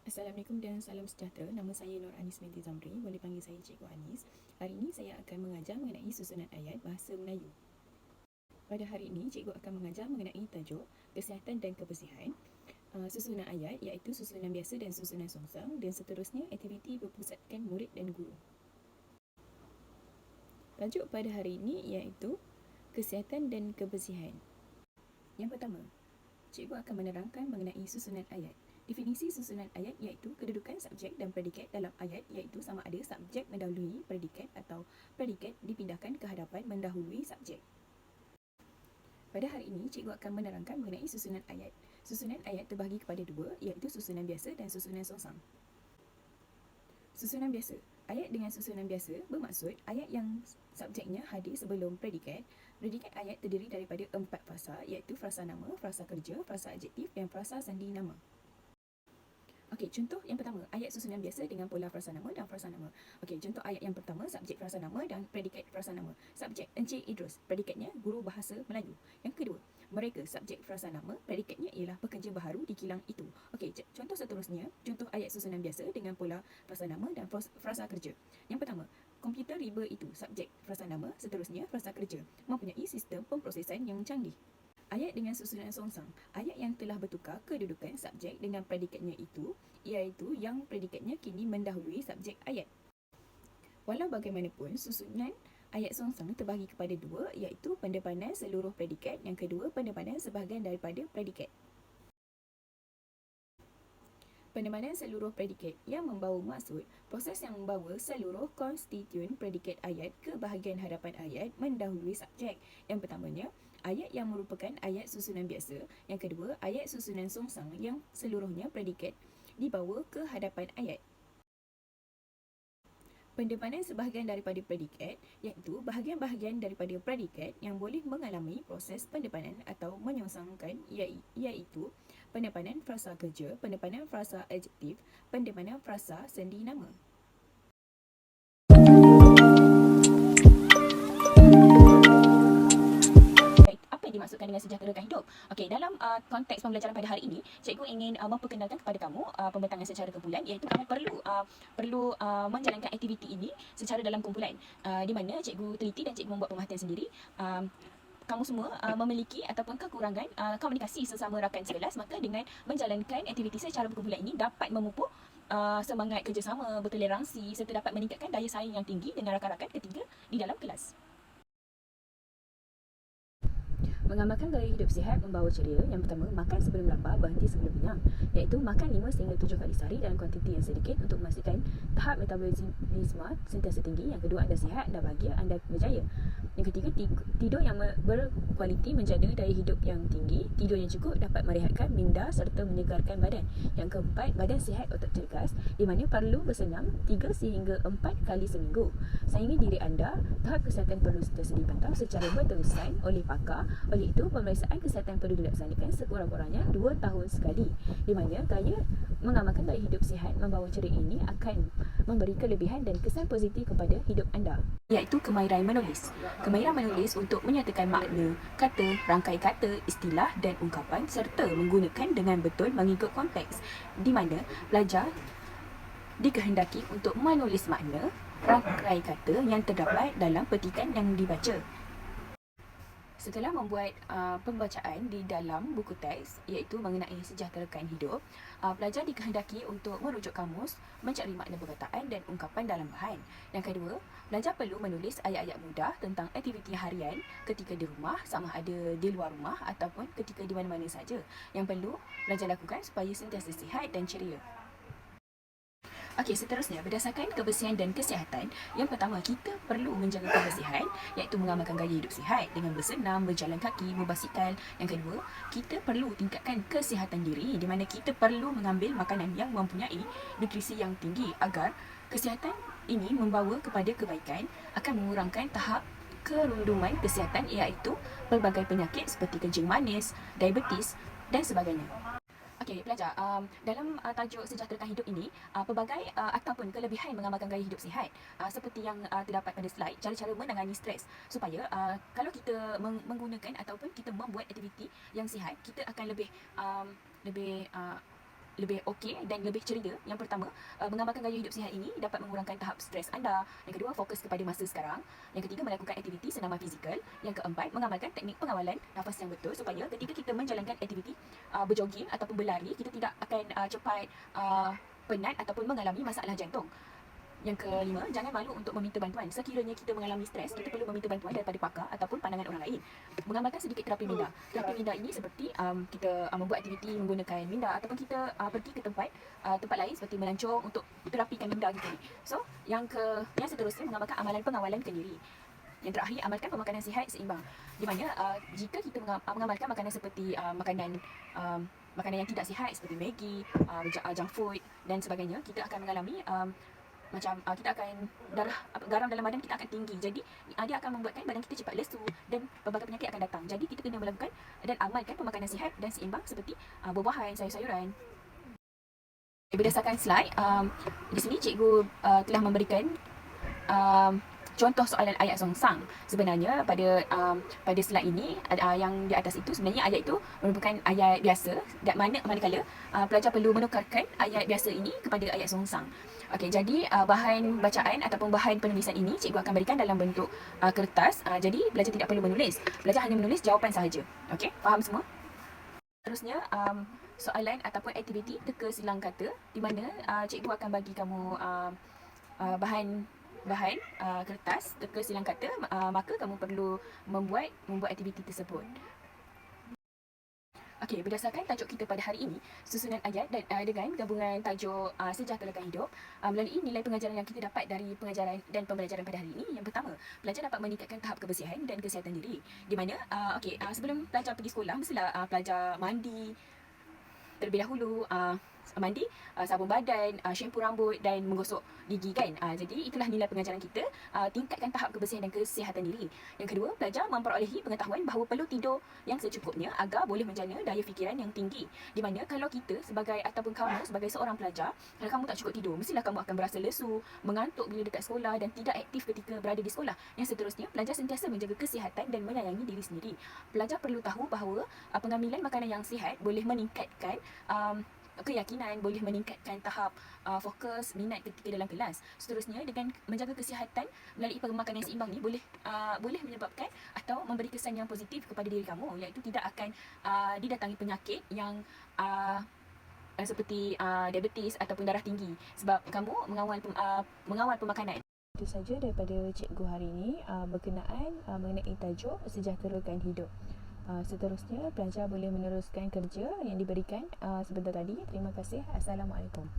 Assalamualaikum dan salam sejahtera. Nama saya Nur Anis binti Zamri. Boleh panggil saya Cikgu Anis. Hari ini saya akan mengajar mengenai susunan ayat bahasa Melayu. Pada hari ini, cikgu akan mengajar mengenai tajuk kesihatan dan kebersihan, susunan ayat iaitu susunan biasa dan susunan songsang, dan seterusnya aktiviti berpusatkan murid dan guru. Tajuk pada hari ini iaitu kesihatan dan kebersihan. Yang pertama, cikgu akan menerangkan mengenai susunan ayat. Definisi susunan ayat iaitu kedudukan subjek dan predikat dalam ayat, iaitu sama ada subjek mendahului predikat atau predikat dipindahkan ke hadapan mendahului subjek. Pada hari ini, cikgu akan menerangkan mengenai susunan ayat. Susunan ayat terbahagi kepada dua, iaitu susunan biasa dan susunan songsang. Susunan biasa. Ayat dengan susunan biasa bermaksud ayat yang subjeknya hadir sebelum predikat. Predikat ayat terdiri daripada 4 frasa, iaitu frasa nama, frasa kerja, frasa adjektif dan frasa sandi nama. Okey, contoh yang pertama, ayat susunan biasa dengan pola frasa nama dan frasa nama. Okey, contoh ayat yang pertama, subjek frasa nama dan predikat frasa nama. Subjek Encik Idrus, predikatnya guru bahasa Melayu. Yang kedua, mereka, subjek frasa nama, predikatnya ialah pekerja baharu di kilang itu. Okey, contoh seterusnya, contoh ayat susunan biasa dengan pola frasa nama dan frasa kerja. Yang pertama, komputer riba itu, subjek frasa nama, seterusnya frasa kerja, mempunyai sistem pemprosesan yang canggih. Ayat dengan susunan songsang. Ayat yang telah bertukar kedudukan subjek dengan predikatnya itu, iaitu yang predikatnya kini mendahului subjek ayat. Walau bagaimanapun, susunan ayat songsang terbahagi kepada dua, iaitu pendepanan seluruh predikat, yang kedua pendepanan sebahagian daripada predikat. Pendepanan seluruh predikat yang membawa maksud proses yang membawa seluruh konstituen predikat ayat ke bahagian hadapan ayat mendahului subjek. Yang pertamanya, ayat yang merupakan ayat susunan biasa. Yang kedua, ayat susunan songsang yang seluruhnya predikat dibawa ke hadapan ayat. Pendepanan sebahagian daripada predikat iaitu bahagian-bahagian daripada predikat yang boleh mengalami proses pendepanan atau menyongsangkan, iaitu pendepanan frasa kerja, pendepanan frasa adjektif, pendepanan frasa sendi nama. Dimaksudkan dengan sejahterakan hidup. Okey, dalam konteks pembelajaran pada hari ini, cikgu ingin memperkenalkan kepada kamu pembentangan secara kumpulan, iaitu kamu perlu menjalankan aktiviti ini secara dalam kumpulan, di mana cikgu teliti dan cikgu membuat pemerhatian sendiri. Kamu semua memiliki ataupun kekurangan komunikasi sesama rakan sekelas, maka dengan menjalankan aktiviti secara berkumpulan ini dapat memupuk semangat kerjasama, bertoleransi serta dapat meningkatkan daya saing yang tinggi dengan rakan-rakan ketiga di dalam kelas. Mengamalkan gaya hidup sihat membawa ceria. Yang pertama, makan sebelum lapar, berhenti sebelum kenyang, iaitu makan 5 sehingga 7 kali sehari dalam kuantiti yang sedikit untuk memastikan tahap metabolisme sentiasa tinggi. Yang kedua, anda sihat, anda bahagia, anda berjaya. Yang ketiga, tidur yang berkualiti menjaga daya hidup yang tinggi. Tidur yang cukup dapat merehatkan minda serta menyegarkan badan. Yang keempat, badan sihat, otak cergas, di mana perlu bersenam 3 sehingga 4 kali seminggu. Sayangi diri anda. Tahap kesihatan perlu sentiasa dipantau secara berterusan oleh pakar. Oleh itu, pemeriksaan kesihatan perlu dilaksanakan sekurang-kurangnya 2 tahun sekali, di mana gaya mengamalkan gaya hidup sihat membawa ceria ini akan memberi kelebihan dan kesan positif kepada hidup anda, iaitu kemahiran menulis. Kemahiran menulis untuk menyatakan makna kata, rangkai kata, istilah dan ungkapan serta menggunakan dengan betul mengikut konteks, di mana pelajar dikehendaki untuk menulis makna rangkai kata yang terdapat dalam petikan yang dibaca. Setelah membuat pembacaan di dalam buku teks, iaitu mengenai sejahterakan hidup, pelajar dikehendaki untuk merujuk kamus, mencari makna perkataan dan ungkapan dalam bahan. Yang kedua, pelajar perlu menulis ayat-ayat mudah tentang aktiviti harian ketika di rumah, sama ada di luar rumah ataupun ketika di mana-mana saja, yang perlu pelajar lakukan supaya sentiasa sihat dan ceria. Okey, seterusnya, berdasarkan kebersihan dan kesihatan, yang pertama, kita perlu menjaga kebersihan, iaitu mengamalkan gaya hidup sihat dengan bersenam, berjalan kaki, berbasikal. Yang kedua, kita perlu tingkatkan kesihatan diri, di mana kita perlu mengambil makanan yang mempunyai nutrisi yang tinggi agar kesihatan ini membawa kepada kebaikan, akan mengurangkan tahap kerunduman kesihatan, iaitu pelbagai penyakit seperti kencing manis, diabetes dan sebagainya. Okey, pelajar, dalam tajuk sejahterakan hidup ini, pelbagai ataupun kelebihan mengamalkan gaya hidup sihat, seperti yang terdapat pada slide, cara-cara menangani stres, supaya kalau kita menggunakan ataupun kita membuat aktiviti yang sihat, kita akan lebih lebih okey dan lebih ceria. Yang pertama, mengamalkan gaya hidup sihat ini dapat mengurangkan tahap stres anda. Yang kedua, fokus kepada masa sekarang. Yang ketiga, melakukan aktiviti senaman fizikal. Yang keempat, mengamalkan teknik pengawalan nafas yang betul supaya ketika kita menjalankan aktiviti berjoging ataupun berlari, kita tidak akan cepat penat ataupun mengalami masalah jantung. Yang kelima, jangan malu untuk meminta bantuan. Sekiranya kita mengalami stres, kita perlu meminta bantuan daripada pakar ataupun pandangan orang lain. Mengamalkan sedikit terapi minda. Terapi minda ini seperti kita membuat aktiviti menggunakan minda ataupun kita pergi ke tempat lain seperti melancong untuk terapikan minda kita ni. So, yang seterusnya, mengamalkan amalan pengawalan kendiri. Yang terakhir, amalkan pemakanan sihat seimbang. Di mana jika kita mengamalkan makanan seperti makanan yang tidak sihat seperti Maggi, junk food dan sebagainya, kita akan mengalami kita akan garam dalam badan kita akan tinggi. Jadi dia akan membuatkan badan kita cepat lesu dan pelbagai penyakit akan datang. Jadi kita kena melakukan dan amalkan pemakanan sihat dan seimbang seperti buah-buahan, sayur-sayuran. Berdasarkan slide, di sini cikgu telah memberikan contoh soalan ayat songsang. Sebenarnya pada slide ini yang di atas itu sebenarnya ayat itu merupakan ayat biasa, dan manakala pelajar perlu menukarkan ayat biasa ini kepada ayat songsang. Okey, jadi bahan bacaan ataupun bahan penulisan ini cikgu akan berikan dalam bentuk kertas. Jadi pelajar tidak perlu menulis. Pelajar hanya menulis jawapan sahaja. Okey, faham semua? Seterusnya, soalan ataupun aktiviti teka silang kata, di mana cikgu akan bagi kamu bahan kertas teka silang kata, maka kamu perlu membuat aktiviti tersebut. Okey, berdasarkan tajuk kita pada hari ini, susunan ayat dan dengan gabungan tajuk sejahterakan hidup, melalui nilai pengajaran yang kita dapat dari pengajaran dan pembelajaran pada hari ini. Yang pertama, pelajar dapat meningkatkan tahap kebersihan dan kesihatan diri. Di mana sebelum pelajar pergi sekolah, mestilah pelajar mandi terlebih dahulu, mandi, sabun badan, shampoo rambut dan menggosok gigi kan. Jadi itulah nilai pengajaran kita, tingkatkan tahap kebersihan dan kesihatan diri. Yang kedua, pelajar memperolehi pengetahuan bahawa perlu tidur yang secukupnya agar boleh menjana daya fikiran yang tinggi. Di mana kalau kita ataupun kamu sebagai seorang pelajar, kalau kamu tak cukup tidur, mestilah kamu akan berasa lesu, mengantuk bila dekat sekolah dan tidak aktif ketika berada di sekolah. Yang seterusnya, pelajar sentiasa menjaga kesihatan dan menyayangi diri sendiri. Pelajar perlu tahu bahawa pengambilan makanan yang sihat boleh meningkatkan keyakinan, boleh meningkatkan tahap fokus, minat ketika dalam kelas. Seterusnya, dengan menjaga kesihatan melalui pemakanan yang seimbang ni boleh menyebabkan atau memberi kesan yang positif kepada diri kamu, iaitu tidak akan didatangi penyakit yang seperti diabetes ataupun darah tinggi sebab kamu mengawal pemakanan. Itu saja daripada cikgu hari ini berkenaan mengenai tajuk sejahterakan hidup. Seterusnya, pelajar boleh meneruskan kerja yang diberikan sebentar tadi. Terima kasih. Assalamualaikum.